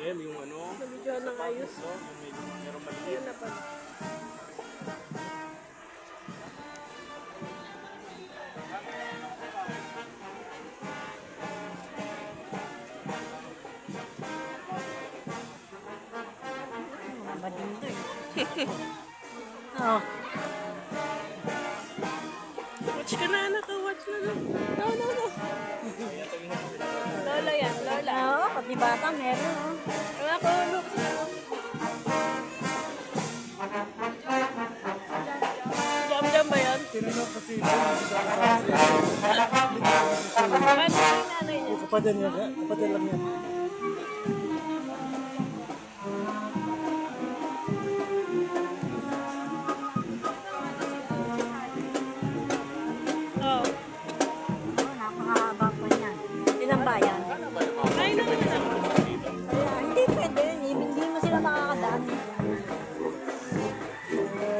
Ayan yung ano. Nabidyohan ng ayos. Yung meron maliit. Ayan na pala. Bading to eh. Oh. Watch ka na anak. Watch na na. No. Lola yan. Lola. Oo, pati bata meron oh. Anak ko. Look. Jam ba yan? Tinanong kasi ito. Ano yung nanay niya? Kapatid lang yan.